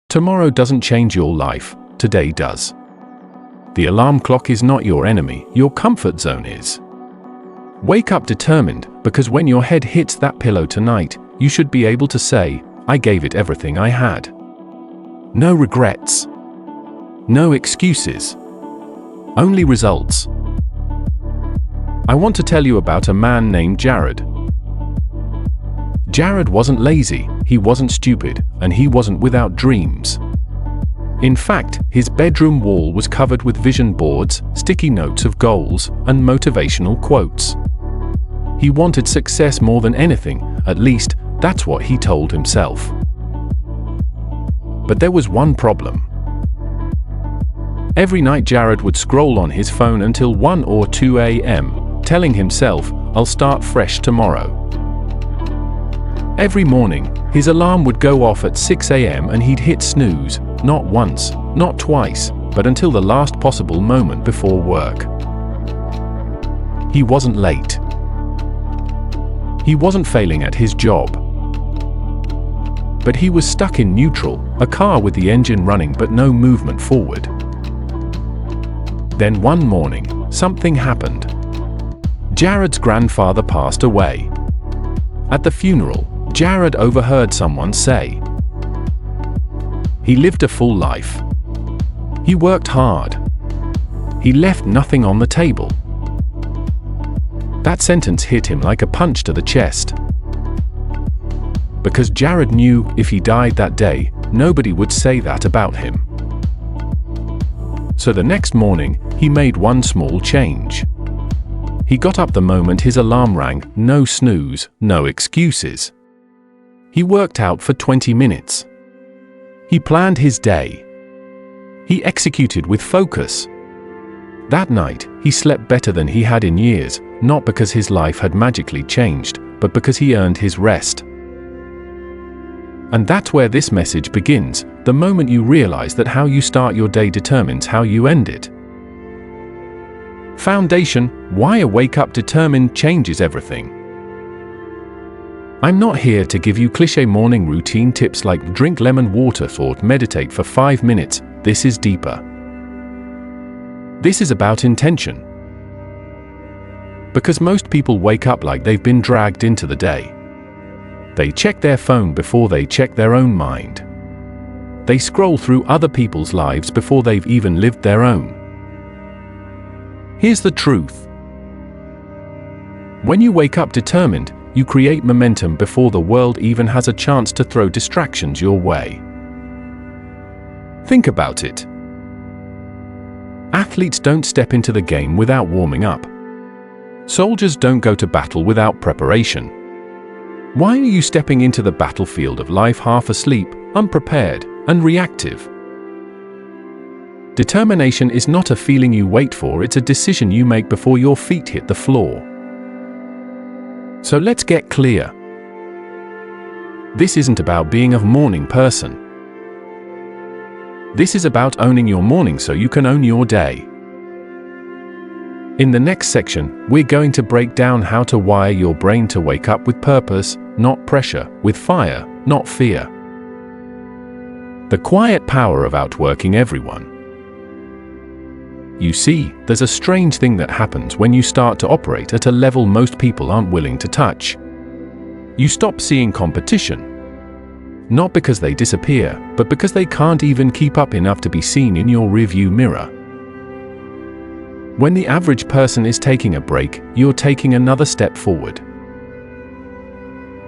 Tomorrow doesn't change your life, today does. The alarm clock is not your enemy, your comfort zone is. Wake up determined, because when your head hits that pillow tonight, you should be able to say, I gave it everything I had. No regrets. No excuses. Only results. I want to tell you about a man named Jared. Jared wasn't lazy, he wasn't stupid, and he wasn't without dreams. In fact, his bedroom wall was covered with vision boards, sticky notes of goals, and motivational quotes. He wanted success more than anything, at least, that's what he told himself. But there was one problem. Every night Jared would scroll on his phone until 1 or 2 a.m., telling himself, I'll start fresh tomorrow. Every morning, his alarm would go off at 6 a.m. and he'd hit snooze, not once, not twice, but until the last possible moment before work. He wasn't late. He wasn't failing at his job. But he was stuck in neutral, a car with the engine running but no movement forward. Then one morning, something happened. Jared's grandfather passed away. At the funeral, Jared overheard someone say, he lived a full life. He worked hard. He left nothing on the table. That sentence hit him like a punch to the chest. Because Jared knew if he died that day, nobody would say that about him. So the next morning, he made one small change. He got up the moment his alarm rang, no snooze, no excuses. He worked out for 20 minutes. He planned his day. He executed with focus. That night, he slept better than he had in years, not because his life had magically changed, but because he earned his rest. And that's where this message begins, the moment you realize that how you start your day determines how you end it. Foundation, why a wake-up determined changes everything. I'm not here to give you cliché morning routine tips like drink lemon water or meditate for 5 minutes. This is deeper. This is about intention. Because most people wake up like they've been dragged into the day. They check their phone before they check their own mind. They scroll through other people's lives before they've even lived their own. Here's the truth. When you wake up determined, you create momentum before the world even has a chance to throw distractions your way. Think about it. Athletes don't step into the game without warming up. Soldiers don't go to battle without preparation. Why are you stepping into the battlefield of life half asleep, unprepared, and reactive? Determination is not a feeling you wait for, it's a decision you make before your feet hit the floor. So let's get clear. This isn't about being a morning person. This is about owning your morning so you can own your day. In the next section, we're going to break down how to wire your brain to wake up with purpose, not pressure, with fire, not fear. The quiet power of outworking everyone. You see, there's a strange thing that happens when you start to operate at a level most people aren't willing to touch. You stop seeing competition. Not because they disappear, but because they can't even keep up enough to be seen in your rearview mirror. When the average person is taking a break, you're taking another step forward.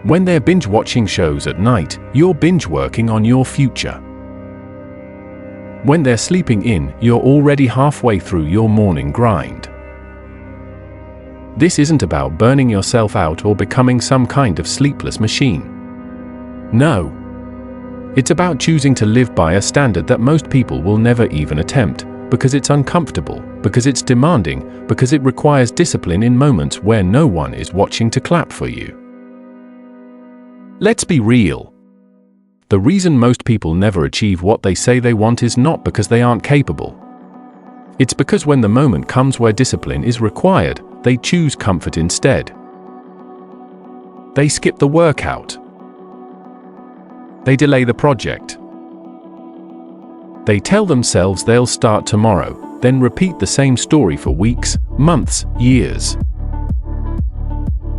When they're binge-watching shows at night, you're binge-working on your future. When they're sleeping in, you're already halfway through your morning grind. This isn't about burning yourself out or becoming some kind of sleepless machine. No. It's about choosing to live by a standard that most people will never even attempt, because it's uncomfortable, because it's demanding, because it requires discipline in moments where no one is watching to clap for you. Let's be real. The reason most people never achieve what they say they want is not because they aren't capable. It's because when the moment comes where discipline is required, they choose comfort instead. They skip the workout. They delay the project. They tell themselves they'll start tomorrow, then repeat the same story for weeks, months, years.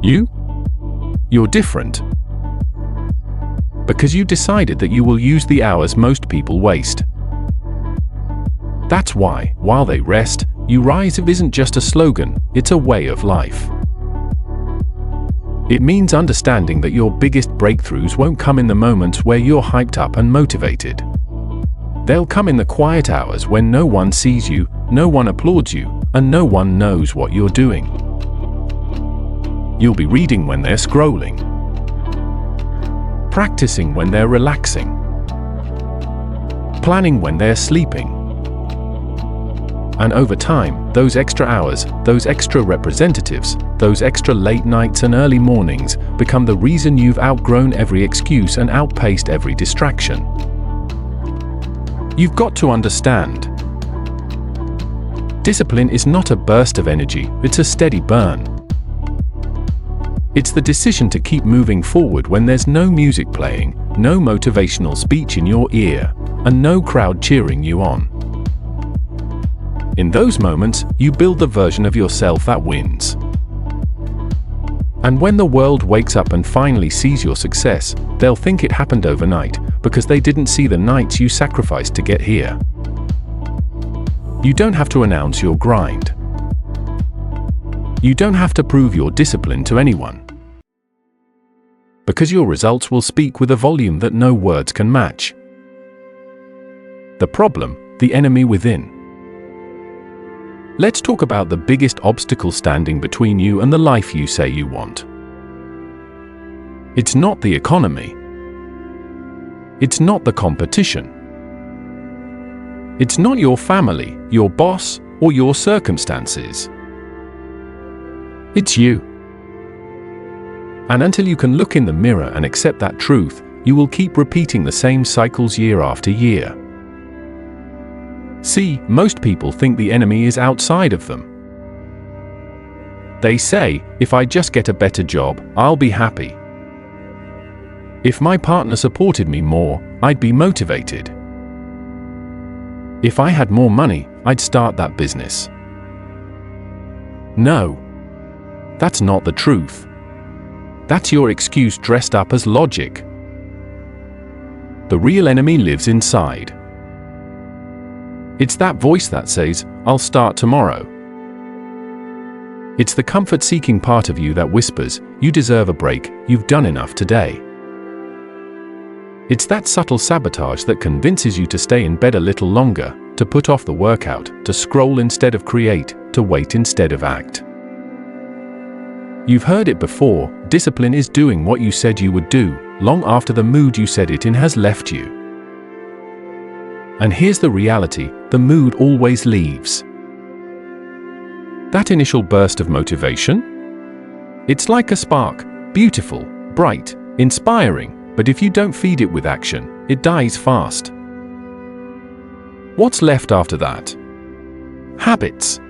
You're different. Because you decided that you will use the hours most people waste. That's why, while they rest, you rise isn't just a slogan, it's a way of life. It means understanding that your biggest breakthroughs won't come in the moments where you're hyped up and motivated. They'll come in the quiet hours when no one sees you, no one applauds you, and no one knows what you're doing. You'll be reading when they're scrolling, practicing when they're relaxing, planning when they're sleeping. And over time, those extra hours, those extra representatives, those extra late nights and early mornings become the reason you've outgrown every excuse and outpaced every distraction. You've got to understand. Discipline is not a burst of energy, it's a steady burn. It's the decision to keep moving forward when there's no music playing, no motivational speech in your ear, and no crowd cheering you on. In those moments, you build the version of yourself that wins. And when the world wakes up and finally sees your success, they'll think it happened overnight, because they didn't see the nights you sacrificed to get here. You don't have to announce your grind. You don't have to prove your discipline to anyone. Because your results will speak with a volume that no words can match. The problem, the enemy within. Let's talk about the biggest obstacle standing between you and the life you say you want. It's not the economy. It's not the competition. It's not your family, your boss, or your circumstances. It's you. And until you can look in the mirror and accept that truth, you will keep repeating the same cycles year after year. See, most people think the enemy is outside of them. They say, if I just get a better job, I'll be happy. If my partner supported me more, I'd be motivated. If I had more money, I'd start that business. No. That's not the truth. That's your excuse dressed up as logic. The real enemy lives inside. It's that voice that says, I'll start tomorrow. It's the comfort-seeking part of you that whispers, you deserve a break, you've done enough today. It's that subtle sabotage that convinces you to stay in bed a little longer, to put off the workout, to scroll instead of create, to wait instead of act. You've heard it before, discipline is doing what you said you would do, long after the mood you said it in has left you. And here's the reality, the mood always leaves. That initial burst of motivation? It's like a spark, beautiful, bright, inspiring, but if you don't feed it with action, it dies fast. What's left after that? Habits,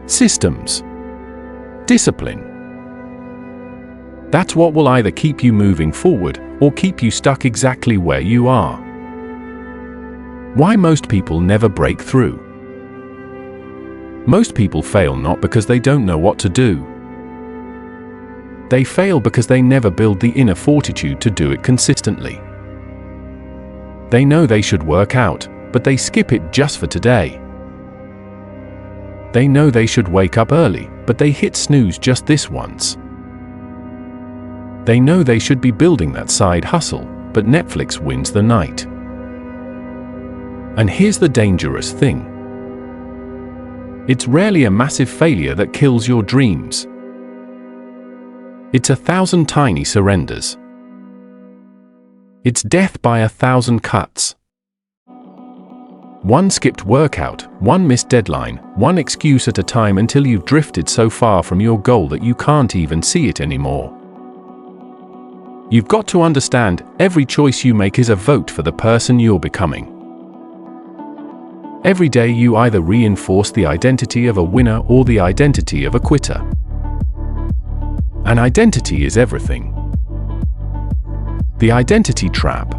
systems, discipline. That's what will either keep you moving forward or keep you stuck exactly where you are. Why most people never break through? Most people fail not because they don't know what to do. They fail because they never build the inner fortitude to do it consistently. They know they should work out, but they skip it just for today. They know they should wake up early, but they hit snooze just this once. They know they should be building that side hustle, but Netflix wins the night. And here's the dangerous thing. It's rarely a massive failure that kills your dreams. It's 1,000 tiny surrenders. It's death by 1,000 cuts. One skipped workout, one missed deadline, one excuse at a time until you've drifted so far from your goal that you can't even see it anymore. You've got to understand, every choice you make is a vote for the person you're becoming. Every day you either reinforce the identity of a winner or the identity of a quitter. An identity is everything. The identity trap.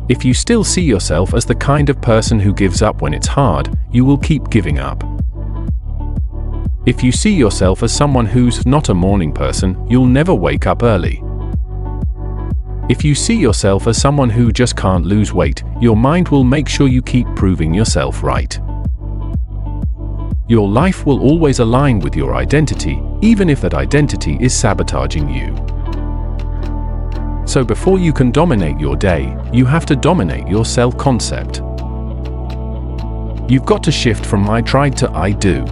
If you still see yourself as the kind of person who gives up when it's hard, you will keep giving up. If you see yourself as someone who's not a morning person, you'll never wake up early. If you see yourself as someone who just can't lose weight, your mind will make sure you keep proving yourself right. Your life will always align with your identity, even if that identity is sabotaging you. So before you can dominate your day, you have to dominate your self-concept. You've got to shift from I tried to I do.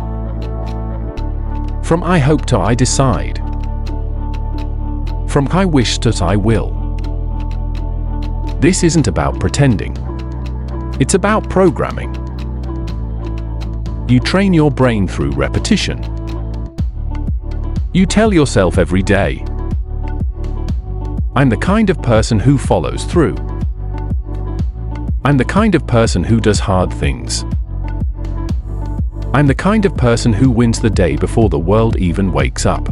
From I hope to I decide. From I wish to I will. This isn't about pretending. It's about programming. You train your brain through repetition. You tell yourself every day, I'm the kind of person who follows through. I'm the kind of person who does hard things. I'm the kind of person who wins the day before the world even wakes up.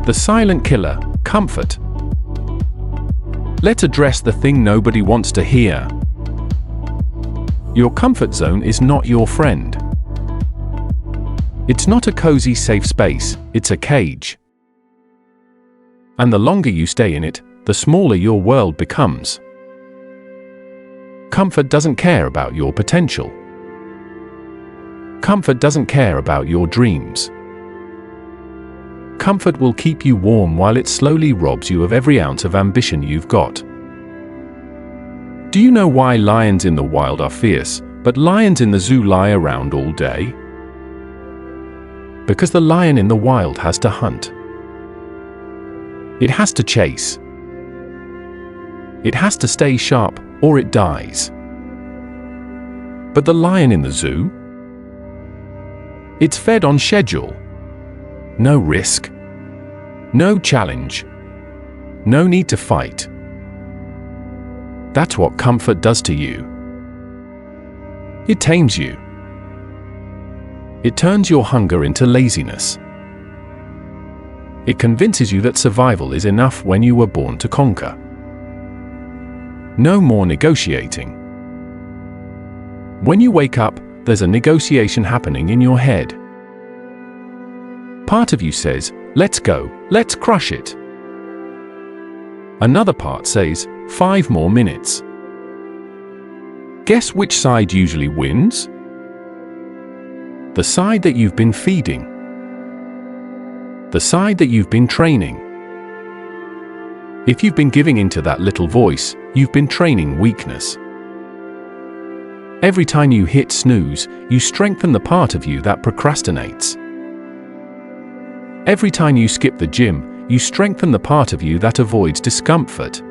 The silent killer, comfort. Let's address the thing nobody wants to hear. Your comfort zone is not your friend. It's not a cozy, safe space, it's a cage. And the longer you stay in it, the smaller your world becomes. Comfort doesn't care about your potential. Comfort doesn't care about your dreams. Comfort will keep you warm while it slowly robs you of every ounce of ambition you've got. Do you know why lions in the wild are fierce, but lions in the zoo lie around all day? Because the lion in the wild has to hunt. It has to chase. It has to stay sharp, or it dies. But the lion in the zoo? It's fed on schedule. No risk. No challenge. No need to fight. That's what comfort does to you. It tames you. It turns your hunger into laziness. It convinces you that survival is enough when you were born to conquer. No more negotiating. When you wake up, there's a negotiation happening in your head. Part of you says, let's go, let's crush it. Another part says, 5 more minutes. Guess which side usually wins? The side that you've been feeding. The side that you've been training. If you've been giving into that little voice, you've been training weakness. Every time you hit snooze, you strengthen the part of you that procrastinates. Every time you skip the gym, you strengthen the part of you that avoids discomfort.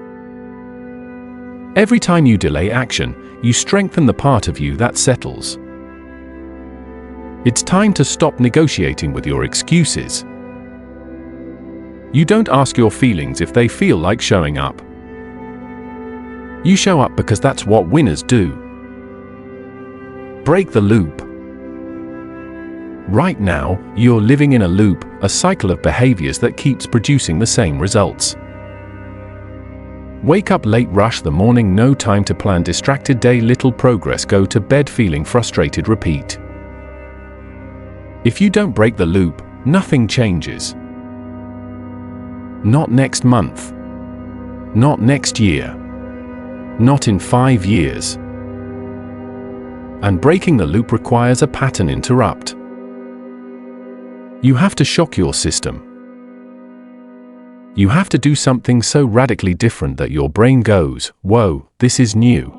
Every time you delay action, you strengthen the part of you that settles. It's time to stop negotiating with your excuses. You don't ask your feelings if they feel like showing up. You show up because that's what winners do. Break the loop. Right now, you're living in a loop, a cycle of behaviors that keeps producing the same results. Wake up late, rush the morning, no time to plan, distracted day, little progress, go to bed feeling frustrated, repeat. If you don't break the loop, nothing changes. Not next month. Not next year. Not in 5 years. And breaking the loop requires a pattern interrupt. You have to shock your system. You have to do something so radically different that your brain goes, whoa, this is new.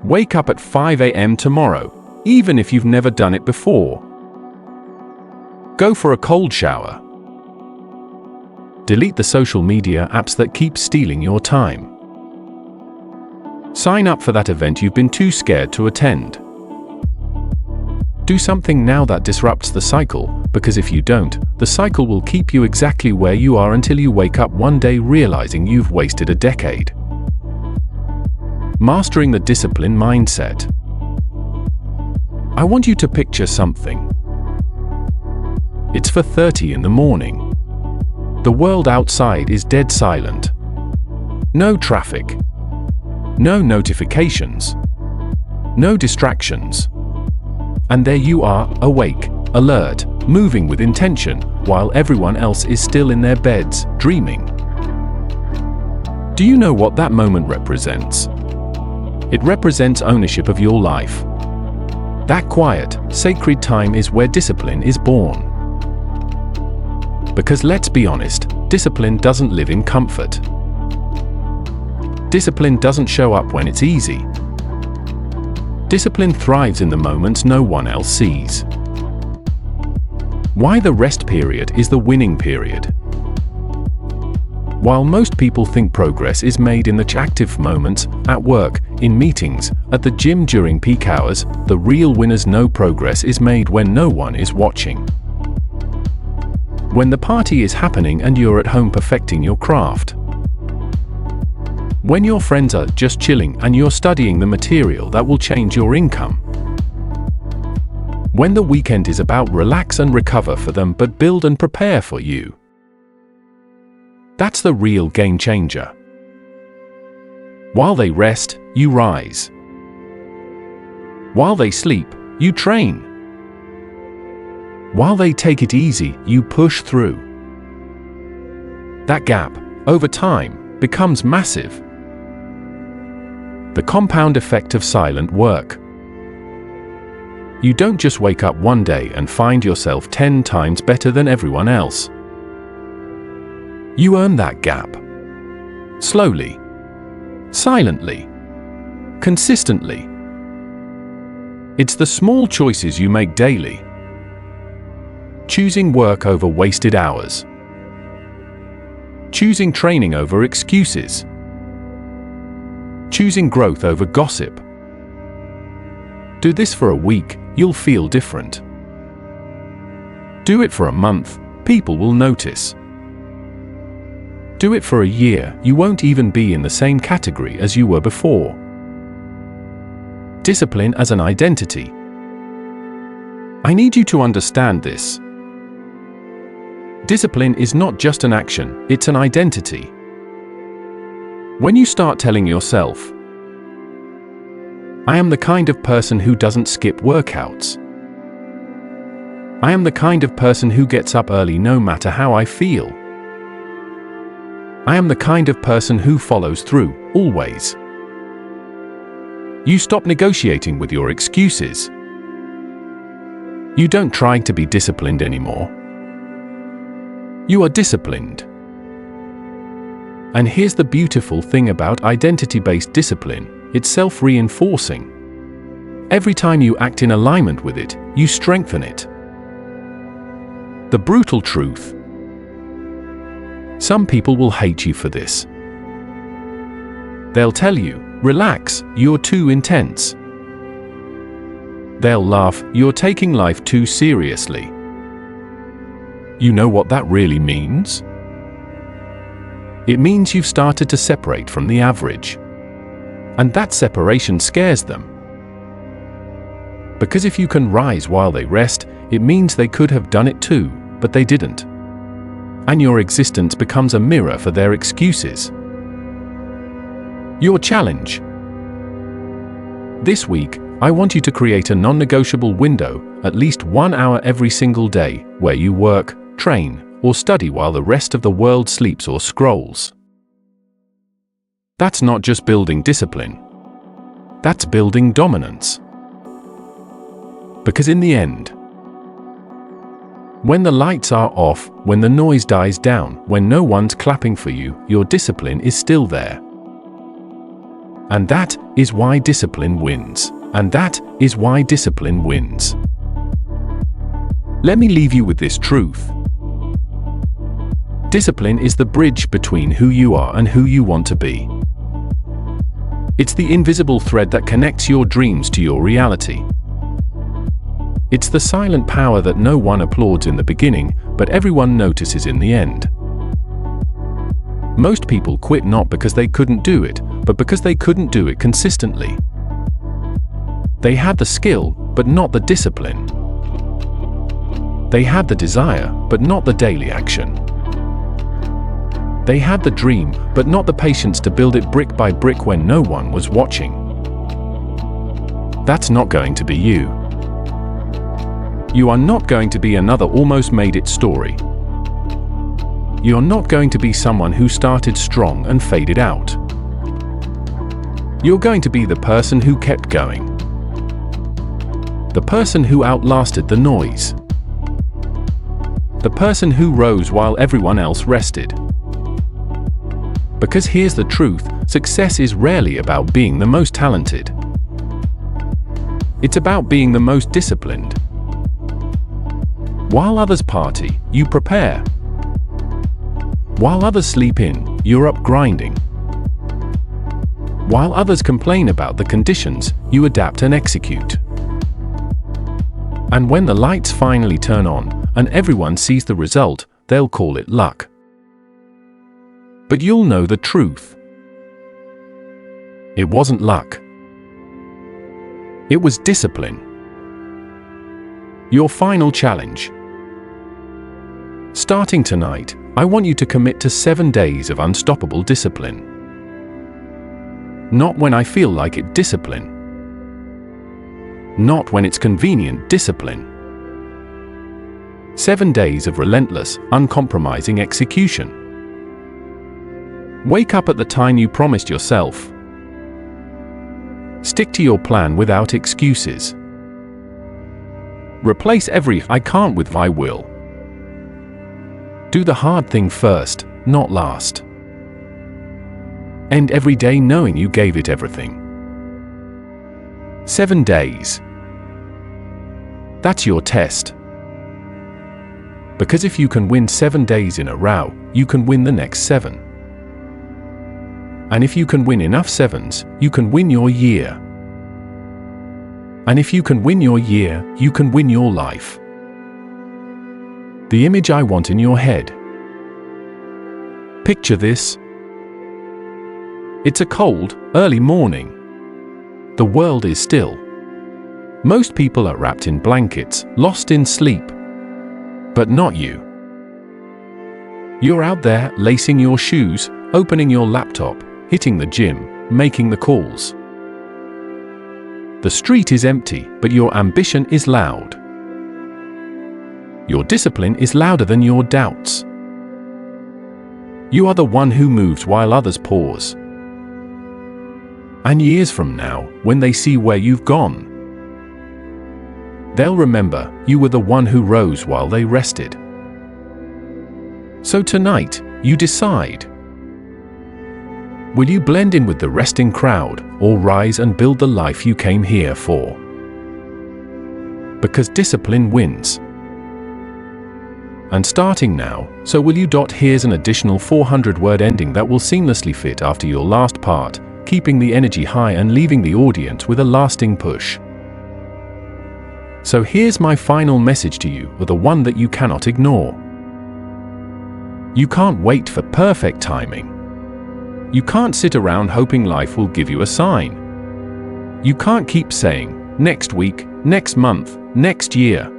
Wake up at 5 a.m. tomorrow, even if you've never done it before. Go for a cold shower. Delete the social media apps that keep stealing your time. Sign up for that event you've been too scared to attend. Do something now that disrupts the cycle, because if you don't, the cycle will keep you exactly where you are until you wake up one day realizing you've wasted a decade. Mastering the discipline mindset. I want you to picture something. It's 4:30 in the morning. The world outside is dead silent. No traffic. No notifications. No distractions. And there you are, awake, alert, moving with intention, while everyone else is still in their beds, dreaming. Do you know what that moment represents? It represents ownership of your life. That quiet, sacred time is where discipline is born. Because let's be honest, discipline doesn't live in comfort. Discipline doesn't show up when it's easy. Discipline thrives in the moments no one else sees. Why the rest period is the winning period. While most people think progress is made in the active moments, at work, in meetings, at the gym during peak hours, the real winners know progress is made when no one is watching. When the party is happening and you're at home perfecting your craft. When your friends are just chilling and you're studying the material that will change your income. When the weekend is about relax and recover for them but build and prepare for you. That's the real game changer. While they rest, you rise. While they sleep, you train. While they take it easy, you push through. That gap, over time, becomes massive. The compound effect of silent work. You don't just wake up one day and find yourself 10 times better than everyone else. You earn that gap. Slowly. Silently. Consistently. It's the small choices you make daily. Choosing work over wasted hours. Choosing training over excuses. Choosing growth over gossip. Do this for a week, you'll feel different. Do it for a month, people will notice. Do it for a year, you won't even be in the same category as you were before. Discipline as an identity. I need you to understand this. Discipline is not just an action, it's an identity. When you start telling yourself, I am the kind of person who doesn't skip workouts. I am the kind of person who gets up early no matter how I feel. I am the kind of person who follows through, always. You stop negotiating with your excuses. You don't try to be disciplined anymore. You are disciplined. And here's the beautiful thing about identity-based discipline, it's self-reinforcing. Every time you act in alignment with it, you strengthen it. The brutal truth. Some people will hate you for this. They'll tell you, relax, you're too intense. They'll laugh, you're taking life too seriously. You know what that really means? It means you've started to separate from the average. And that separation scares them. Because if you can rise while they rest, it means they could have done it too, but they didn't. And your existence becomes a mirror for their excuses. Your challenge. This week, I want you to create a non-negotiable window, at least 1 hour every single day, where you work, train, or study while the rest of the world sleeps or scrolls. That's not just building discipline. That's building dominance. Because in the end, when the lights are off, when the noise dies down, when no one's clapping for you, your discipline is still there. And that is why discipline wins. And that is why discipline wins. Let me leave you with this truth. Discipline is the bridge between who you are and who you want to be. It's the invisible thread that connects your dreams to your reality. It's the silent power that no one applauds in the beginning, but everyone notices in the end. Most people quit not because they couldn't do it, but because they couldn't do it consistently. They had the skill, but not the discipline. They had the desire, but not the daily action. They had the dream, but not the patience to build it brick by brick when no one was watching. That's not going to be you. You are not going to be another almost made it story. You're not going to be someone who started strong and faded out. You're going to be the person who kept going. The person who outlasted the noise. The person who rose while everyone else rested. Because here's the truth, success is rarely about being the most talented. It's about being the most disciplined. While others party, you prepare. While others sleep in, you're up grinding. While others complain about the conditions, you adapt and execute. And when the lights finally turn on, and everyone sees the result, they'll call it luck. But you'll know the truth. It wasn't luck. It was discipline. Your final challenge. Starting tonight, I want you to commit to 7 days of unstoppable discipline. Not when I feel like it discipline. Not when it's convenient discipline. 7 days of relentless, uncompromising execution. Wake up at the time you promised yourself. Stick to your plan without excuses. Replace every "I can't" with "I will." Do the hard thing first, not last. End every day knowing you gave it everything. 7 days. That's your test. Because if you can win 7 days in a row, you can win the next 7. And if you can win enough 7s, you can win your year. And if you can win your year, you can win your life. The image I want in your head. Picture this. It's a cold, early morning. The world is still. Most people are wrapped in blankets, lost in sleep. But not you. You're out there, lacing your shoes, opening your laptop, hitting the gym, making the calls. The street is empty, but your ambition is loud. Your discipline is louder than your doubts. You are the one who moves while others pause. And years from now, when they see where you've gone, they'll remember you were the one who rose while they rested. So tonight, you decide. Will you blend in with the resting crowd, or rise and build the life you came here for? Because discipline wins. And starting now, so will you. Here's an additional 400-word ending that will seamlessly fit after your last part, keeping the energy high and leaving the audience with a lasting push. So here's my final message to you, or the one that you cannot ignore. You can't wait for perfect timing. You can't sit around hoping life will give you a sign. You can't keep saying, next week, next month, next year.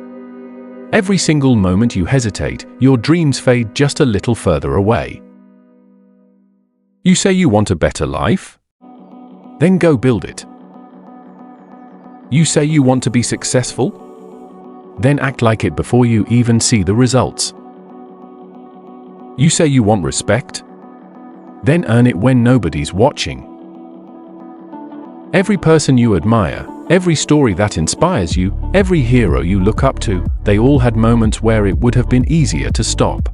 Every single moment you hesitate, your dreams fade just a little further away. You say you want a better life? Then go build it. You say you want to be successful? Then act like it before you even see the results. You say you want respect? Then earn it when nobody's watching. Every person you admire, every story that inspires you, every hero you look up to, they all had moments where it would have been easier to stop.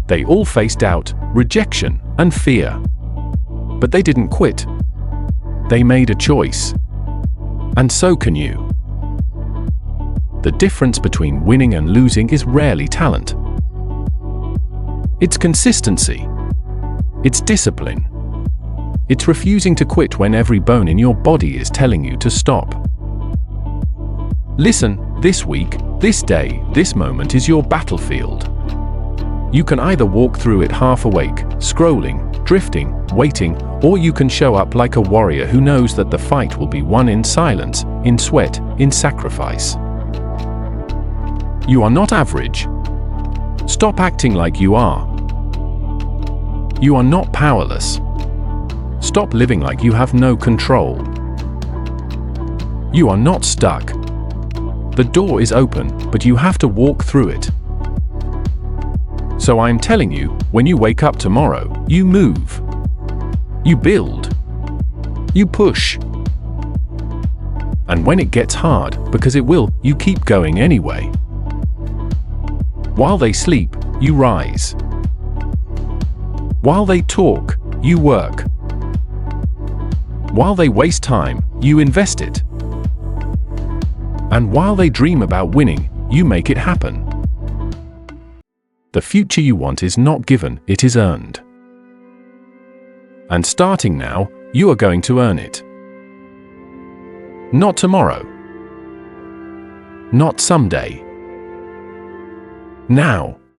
They all faced doubt, rejection, and fear. But they didn't quit. They made a choice. And so can you. The difference between winning and losing is rarely talent. It's consistency. It's discipline. It's refusing to quit when every bone in your body is telling you to stop. Listen, this week, this day, this moment is your battlefield. You can either walk through it half awake, scrolling, drifting, waiting, or you can show up like a warrior who knows that the fight will be won in silence, in sweat, in sacrifice. You are not average. Stop acting like you are. You are not powerless. Stop living like you have no control. You are not stuck. The door is open, but you have to walk through it. So I am telling you, when you wake up tomorrow, you move. You build. You push. And when it gets hard, because it will, you keep going anyway. While they sleep, you rise. While they talk, you work. While they waste time, you invest it. And while they dream about winning, you make it happen. The future you want is not given, it is earned. And starting now, you are going to earn it. Not tomorrow. Not someday. Now.